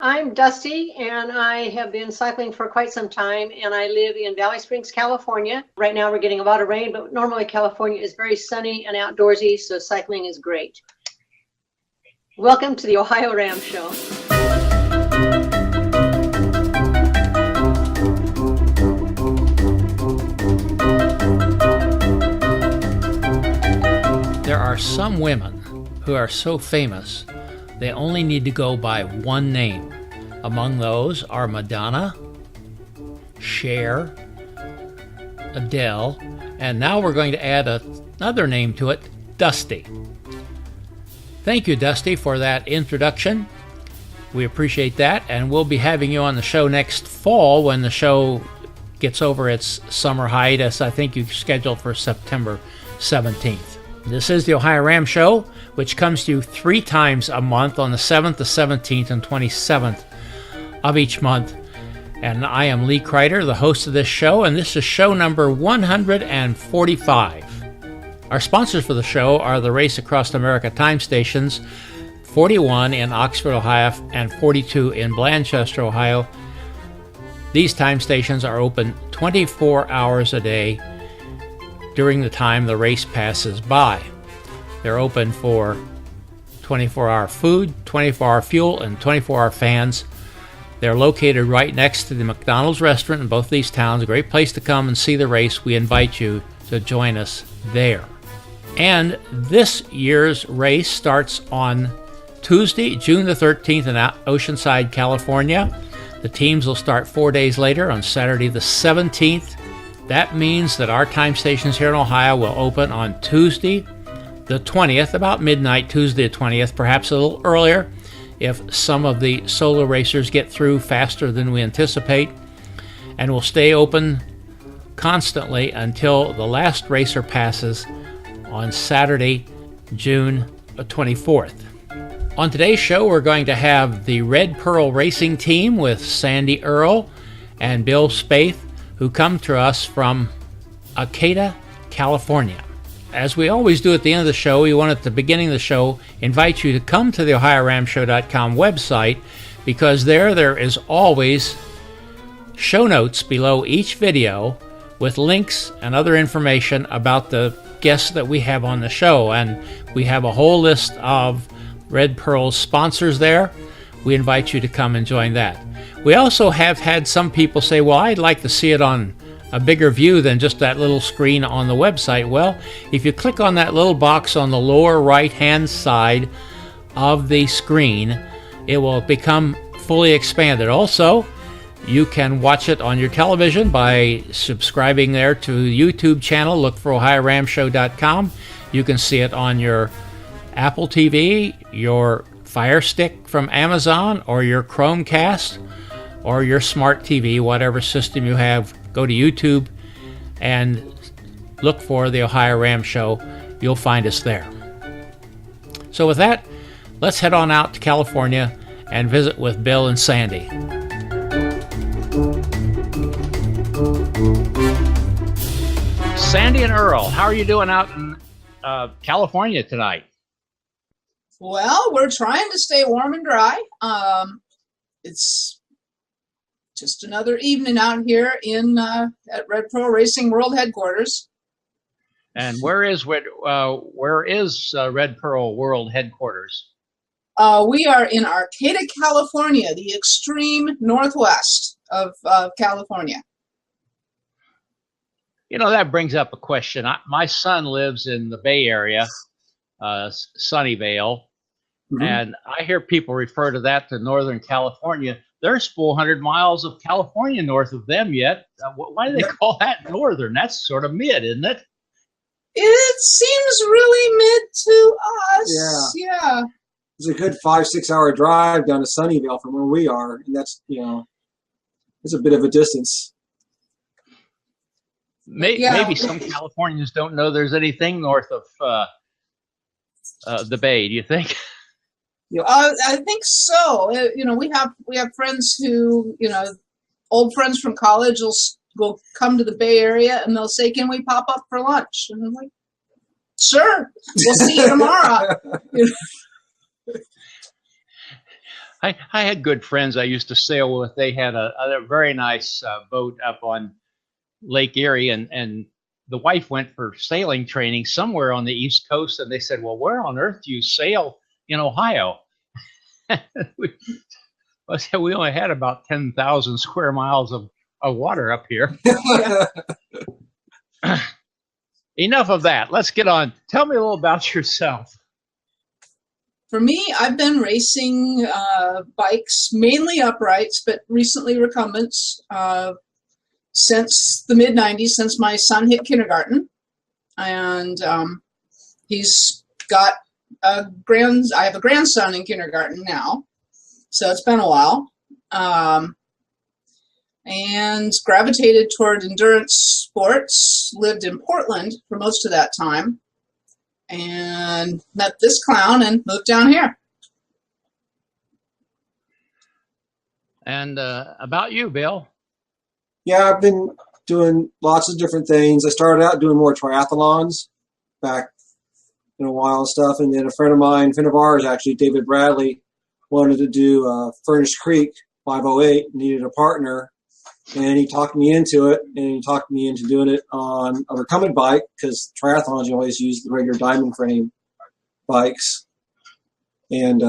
I'm Dusty, and I have been cycling for quite some time, and I live in Valley Springs, California. Right now we're getting a lot of rain, but normally California is very sunny and outdoorsy, so cycling is great. Welcome to the OhioRAAM Show. There are some women who are so famous they only need to go by one name. Among those are Madonna, Cher, Adele, and now we're going to add another name to it, Dusty. Thank you, Dusty, for that introduction. We appreciate that, and we'll be having you on the show next fall when the show gets over its summer hiatus. I think you've scheduled for September 17th. This is the OhioRAAM Show, which comes to you 3 times a month on the 7th, the 17th, and 27th of each month. And I am Lee Kreider, the host of this show, and this is show number 145. Our sponsors for the show are the Race Across America time stations, 41 in Oxford, Ohio, and 42 in Blanchester, Ohio. These time stations are open 24 hours a day during the time the race passes by. They're open for 24-hour food, 24-hour fuel, and 24-hour fans. They're located right next to the McDonald's restaurant in both these towns. A great place to come and see the race. We invite you to join us there. And this year's race starts on Tuesday, June the 13th in Oceanside, California. The teams will start 4 days later on Saturday the 17th. That means that our time stations here in Ohio will open on Tuesday the 20th, about midnight, Tuesday the 20th, perhaps a little earlier if some of the solo racers get through faster than we anticipate. And we'll stay open constantly until the last racer passes on Saturday, June 24th. On today's show, we're going to have the Red Pearl Racing Team with Sandy Earl and Bill Spaeth, who come to us from Arcata, California. As we always do at the end of the show, we want at the beginning of the show invite you to come to the OhioRAAMShow.com website, because there is always show notes below each video with links and other information about the guests that we have on the show. And we have a whole list of Red Pearl's sponsors there. We invite you to come and join that. We also have had some people say, well, I'd like to see it on a bigger view than just that little screen on the website. Well, if you click on that little box on the lower right-hand side of the screen, it will become fully expanded. Also, you can watch it on your television by subscribing there to the YouTube channel. Look for OhioRAAMShow.com. You can see it on your Apple TV, your Fire Stick from Amazon, or your Chromecast, or your smart TV, whatever system you have. Go to YouTube and look for the OhioRAAM Show. You'll find us there. So with that, let's head on out to California and visit with Bill and Sandy. Sandy and Earl, how are you doing out in California tonight? Well, we're trying to stay warm and dry. It's just another evening out here at Red Pearl Racing World Headquarters. And where is Red Pearl World Headquarters? We are in Arcata, California, the extreme northwest of California. You know, that brings up a question. My son lives in the Bay Area, Sunnyvale, and I hear people refer to that to Northern California. There's 400 miles of California north of them yet. Why do they call that northern? That's sort of mid, isn't it? It seems really mid to us. Yeah. It's a good 5-6 hour drive down to Sunnyvale from where we are, and that's, it's a bit of a distance. Maybe some Californians don't know there's anything north of the Bay. Do you think? I think so. We have friends who, old friends from college will come to the Bay Area and they'll say, "Can we pop up for lunch?" And I'm like, "Sure, we'll see you tomorrow." I had good friends I used to sail with. They had a very nice boat up on Lake Erie, and the wife went for sailing training somewhere on the East Coast, and they said, well, where on earth do you sail in Ohio? I said, we only had about 10,000 square miles of water up here. Enough of that. Let's get on. Tell me a little about yourself. For me, I've been racing bikes, mainly uprights, but recently recumbents, since the mid-90s, since my son hit kindergarten. And he's got I have a grandson in kindergarten now, so it's been a while. And gravitated toward endurance sports, lived in Portland for most of that time, and met this clown and moved down here. And about you, Bill? Yeah, I've been doing lots of different things. I started out doing more triathlons back in a while and stuff, and then a friend of ours actually, David Bradley, wanted to do Furnace Creek 508, needed a partner, and he talked me into it, and he talked me into doing it on a recumbent bike, because triathlons you always use the regular diamond frame bikes. And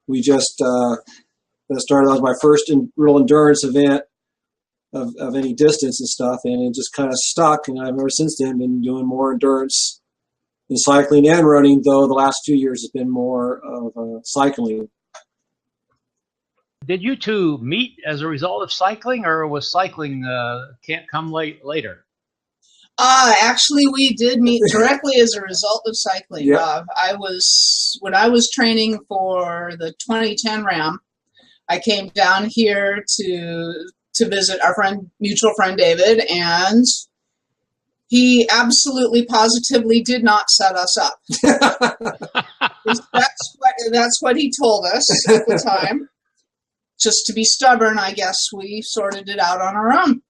we just that started as my first real endurance event of any distance and stuff, and it just kind of stuck, and I've ever since then been doing more endurance in cycling and running, though the last 2 years has been more of cycling. Did you two meet as a result of cycling, or was cycling can't come later? Actually, we did meet directly as a result of cycling. Yeah. When I was training for the 2010 RAM, I came down here to visit our mutual friend David, and he absolutely positively did not set us up. That's what he told us at the time. Just to be stubborn, I guess we sorted it out on our own.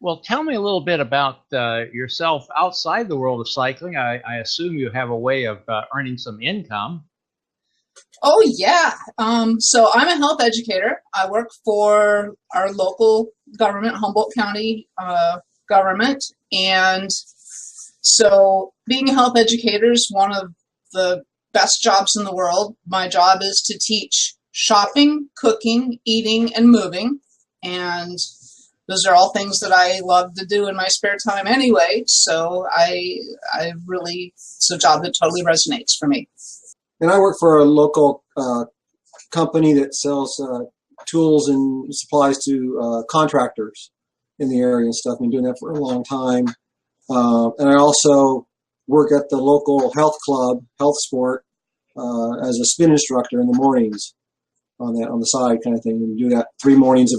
Well, tell me a little bit about yourself outside the world of cycling. I assume you have a way of earning some income. Oh, yeah. So I'm a health educator. I work for our local government, Humboldt County government. And so being a health educator is one of the best jobs in the world. My job is to teach shopping, cooking, eating, and moving. And those are all things that I love to do in my spare time anyway. So it's a job that totally resonates for me. And I work for a local company that sells tools and supplies to contractors in the area and stuff. I've been doing that for a long time. And I also work at the local health club, Health Sport, as a spin instructor in the mornings on the side kind of thing. And we do that 3 mornings a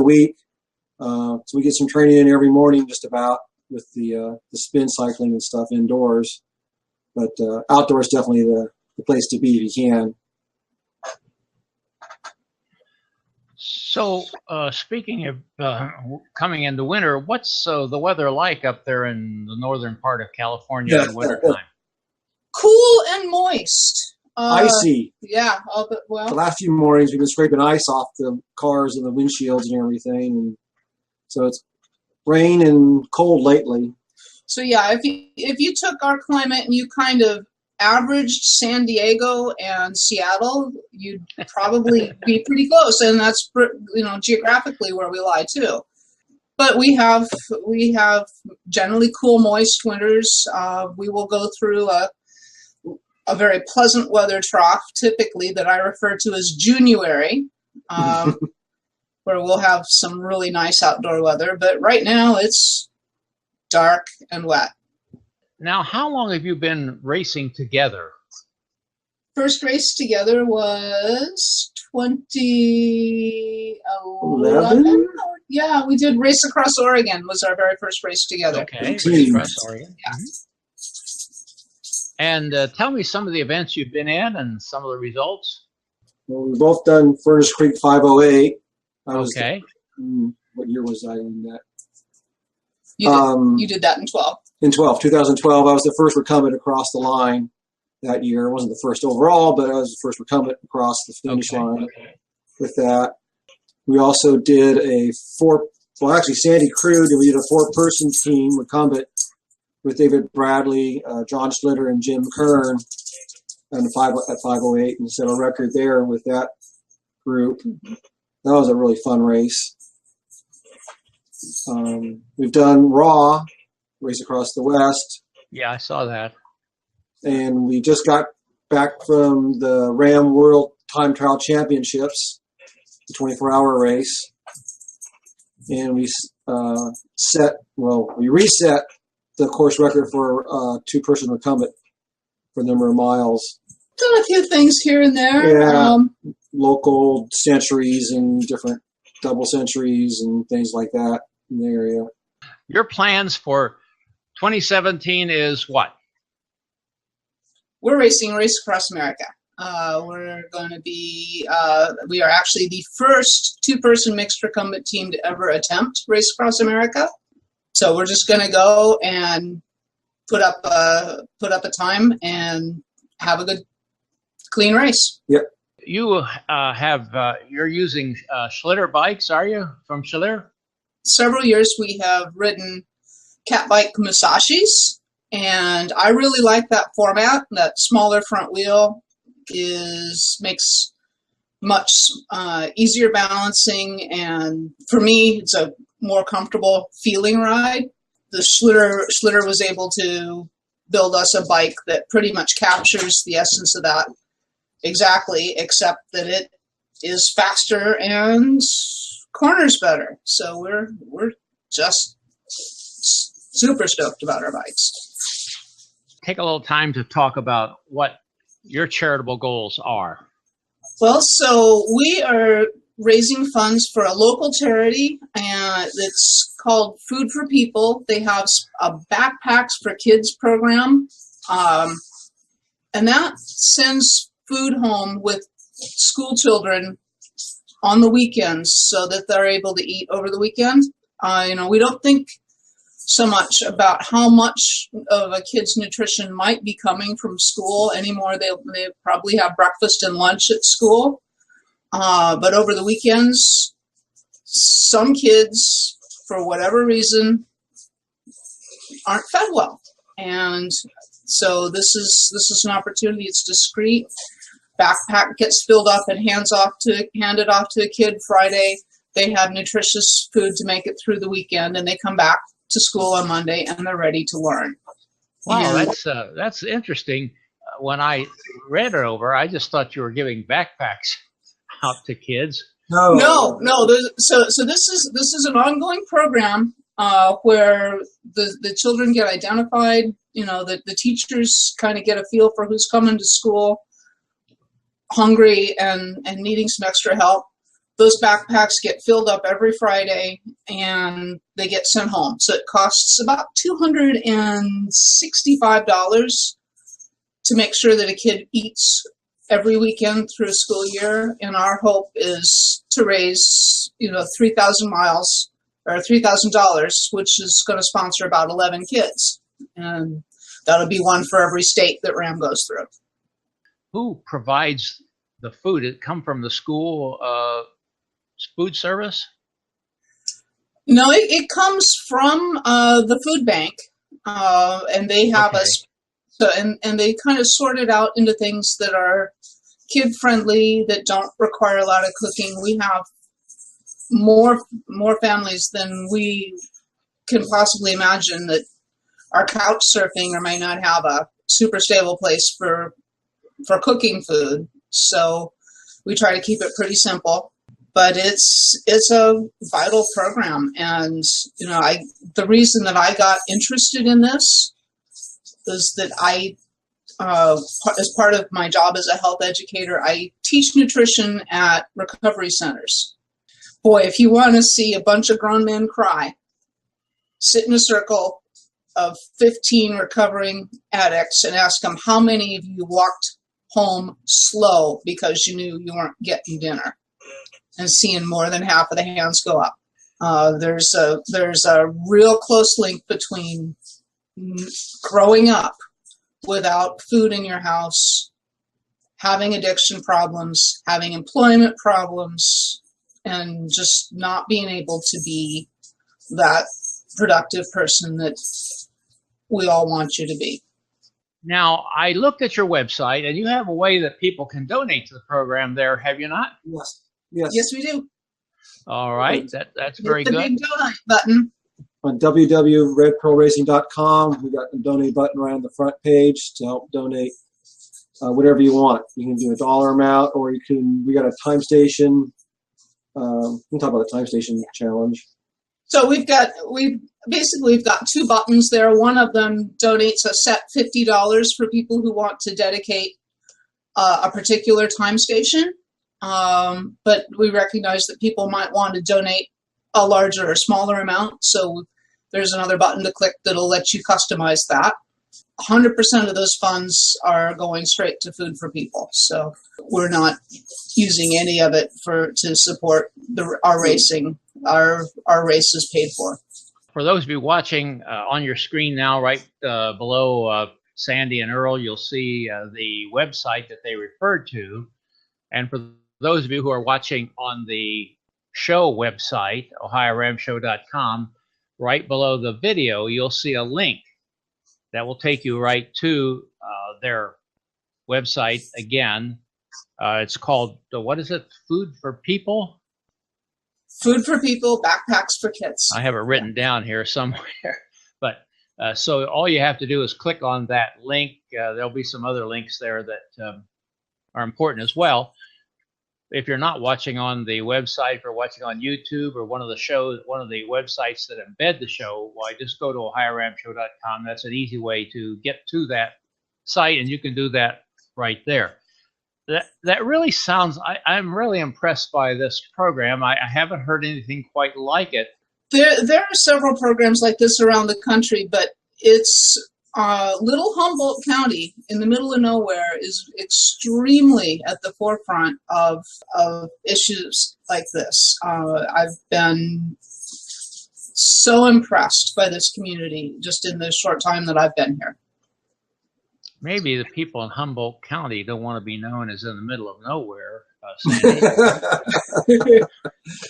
week. So we get some training in every morning just about with the spin cycling and stuff indoors. But outdoors definitely the place to be if you can. So speaking of coming into winter, what's the weather like up there in the northern part of California in wintertime? Cool and moist. Icy. Yeah. The last few mornings we've been scraping ice off the cars and the windshields and everything. And so it's rain and cold lately. So yeah, if you took our climate and you kind of averaged San Diego and Seattle, you'd probably be pretty close, and that's geographically where we lie too. But we have generally cool, moist winters. We will go through a very pleasant weather trough, typically that I refer to as January, where we'll have some really nice outdoor weather. But right now it's dark and wet. Now, how long have you been racing together? First race together was 2011. Yeah, we did Race Across Oregon was our very first race together. Okay, Race Across Oregon. Yeah. And tell me some of the events you've been in and some of the results. Well, we've both done Furnace Creek 508. Okay. What year was I in that? You did that in 12. In 2012, I was the first recumbent across the line that year. I wasn't the first overall, but I was the first recumbent across the finish line with that. We also did Sandy crewed, and we did a 4-person team recumbent with David Bradley, John Slitter, and Jim Kern at 508, and set a record there with that group. That was a really fun race. We've done RAAM, Race Across the West. Yeah, I saw that. And we just got back from the RAM World Time Trial Championships, the 24-hour race. And we reset the course record for 2-person recumbent for the number of miles. Done a few things here and there. Yeah, local centuries and different double centuries and things like that in the area. Your plans for 2017 is what? We're racing Race Across America. We're going to be, we are actually the first 2-person mixed recumbent team to ever attempt Race Across America. So we're just going to go and put up a time and have a good, clean race. Yep. You you're using Slitter Bikes, are you, from Slitter? Several years we have ridden cat bike Musashis, and I really like that format. That smaller front wheel makes much easier balancing, and for me it's a more comfortable feeling ride. The Slitter was able to build us a bike that pretty much captures the essence of that exactly, except that it is faster and corners better. So we're just super stoked about our bikes. Take a little time to talk about what your charitable goals are. Well, so we are raising funds for a local charity, and it's called Food for People. They have a Backpacks for Kids program, and that sends food home with school children on the weekends so that they're able to eat over the weekend. We don't think so much about how much of a kid's nutrition might be coming from school anymore. They probably have breakfast and lunch at school. But over the weekends, some kids, for whatever reason, aren't fed well. And so this is an opportunity. It's discreet. Backpack gets filled up and handed off to a kid Friday. They have nutritious food to make it through the weekend, and they come back to school on Monday and they're ready to learn. Wow, that's interesting. When I read it over, I just thought you were giving backpacks out to kids. No. So this is an ongoing program where the children get identified. The teachers kind of get a feel for who's coming to school hungry and needing some extra help. Those backpacks get filled up every Friday and they get sent home. So it costs about $265 to make sure that a kid eats every weekend through a school year. And our hope is to raise, 3,000 miles or $3,000, which is going to sponsor about 11 kids. And that'll be one for every state that RAM goes through. Who provides the food? It come from the school food service? No, it comes from the food bank, and they have us. So and they kind of sort it out into things that are kid friendly, that don't require a lot of cooking. We have more families than we can possibly imagine that are couch surfing or may not have a super stable place for cooking food. So we try to keep it pretty simple, but it's a vital program. And the reason that I got interested in this is that I, as part of my job as a health educator, I teach nutrition at recovery centers. Boy, if you want to see a bunch of grown men cry, sit in a circle of 15 recovering addicts and ask them, how many of you walked home slow because you knew you weren't getting dinner, and seeing more than half of the hands go up. There's a real close link between growing up without food in your house, having addiction problems, having employment problems, and just not being able to be that productive person that we all want you to be. Now, I looked at your website, and you have a way that people can donate to the program there, have you not? Yes. Yes. Yes, we do. All right. That's very Hit the good. big donate button. On www.redpearlracing.com, we got the donate button right on the front page to help donate whatever you want. You can do a dollar amount, or we got a time station. We can talk about the time station challenge. So we've got two buttons there. One of them donates a set $50 for people who want to dedicate a particular time station. But we recognize that people might want to donate a larger or smaller amount. So there's another button to click that'll let you customize that. 100% of those funds are going straight to Food for People. So we're not using any of it to support our racing. Our race is paid for. For those of you watching on your screen now, right below Sandy and Earl, you'll see the website that they referred to. And for those of you who are watching on the show website, OhioRAAMShow.com, right below the video, you'll see a link that will take you right to their website again. It's called, what is it? Food for People? Food for People, Backpacks for Kids. I have it written down here somewhere. But so all you have to do is click on that link. There'll be some other links there that are important as well. If you're not watching on the website, if you're watching on YouTube or one of the websites that embed the show, why just go to OhioRAAMShow.com. That's an easy way to get to that site, and you can do that right there. That really sounds, I'm really impressed by this program. I haven't heard anything quite like it. There are several programs like this around the country, but it's little Humboldt County in the middle of nowhere is extremely at the forefront of issues like this. I've been so impressed by this community just in the short time that I've been here. Maybe the people in Humboldt County don't want to be known as in the middle of nowhere, Sandy.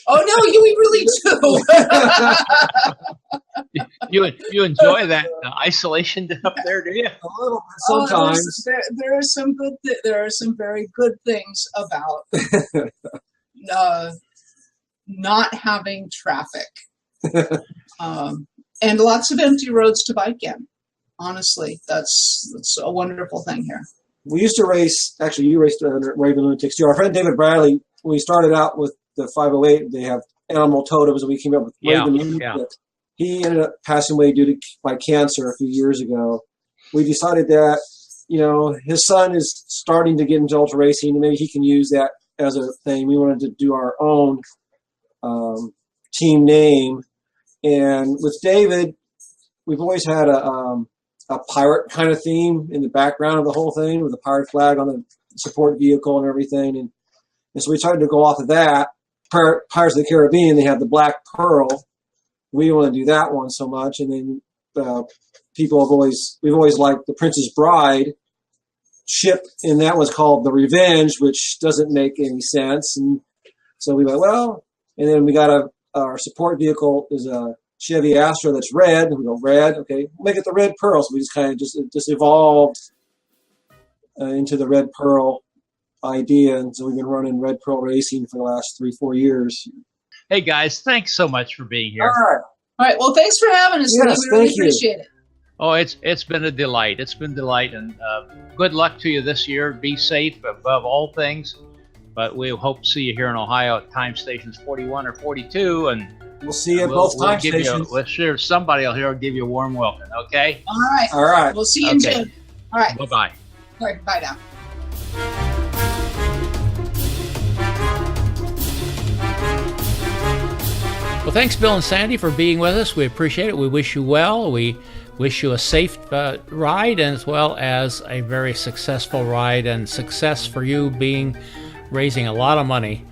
Oh no, you really do. You enjoy that isolation up there, do you? A little bit sometimes. There are some very good things about not having traffic, and lots of empty roads to bike in. Honestly, that's a wonderful thing here. We used to race, actually you raced Raven Lunatics too. Our friend David Bradley, when we started out with the 508, they have animal totems, and we came up with Raven Lunatics. Yeah. He ended up passing away by cancer a few years ago. We decided that, his son is starting to get into ultra racing, and maybe he can use that as a thing. We wanted to do our own team name. And with David, we've always had a pirate kind of theme in the background of the whole thing, with a pirate flag on the support vehicle and everything. And so we tried to go off of that. Pirates of the Caribbean, they have the Black Pearl. We want to do that one so much. And then we've always liked the Princess Bride ship, and that was called the Revenge, which doesn't make any sense. And so we went, and then we got our support vehicle is a Chevy Astra that's red, and we go red, okay, we'll make it the Red Pearl. So we just kind of just evolved into the Red Pearl idea, and so we've been running Red Pearl Racing for the last 3-4 years. Hey guys, thanks so much for being here. All right. Well, thanks for having us. Yes, we really appreciate it. Oh, it's been a delight. It's been a delight, and good luck to you this year. Be safe above all things. But we hope to see you here in Ohio at time stations 41 or 42, and we'll see you at both time stations. Sure, somebody here will give you a warm welcome. Okay. All right. We'll see you in June. All right. Bye-bye. All right. Bye now. Well, thanks, Bill and Sandy, for being with us. We appreciate it. We wish you well. We wish you a safe ride, as well as a very successful ride, and success for you raising a lot of money.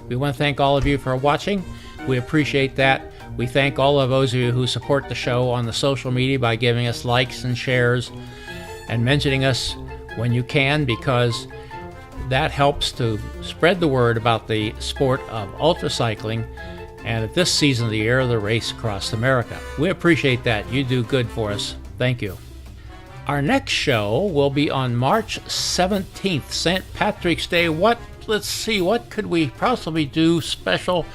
We want to thank all of you for watching. We appreciate that. We thank all of those of you who support the show on the social media by giving us likes and shares. and mentioning us when you can, because that helps to spread the word about the sport of ultracycling, and at this season of the year, the race across America. We appreciate that. You do good for us. Thank you. Our next show will be on March 17th, St. Patrick's Day. Let's see, what could we possibly do special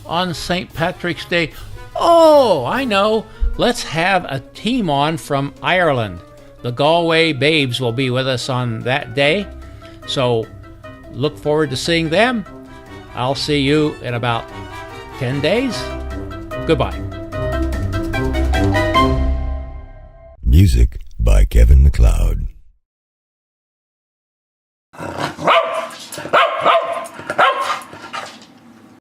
on St. Patrick's Day? Oh, I know. Let's have a team on from Ireland. The Galway Babes will be with us on that day. So look forward to seeing them. I'll see you in about 10 days. Goodbye. Music by Kevin MacLeod.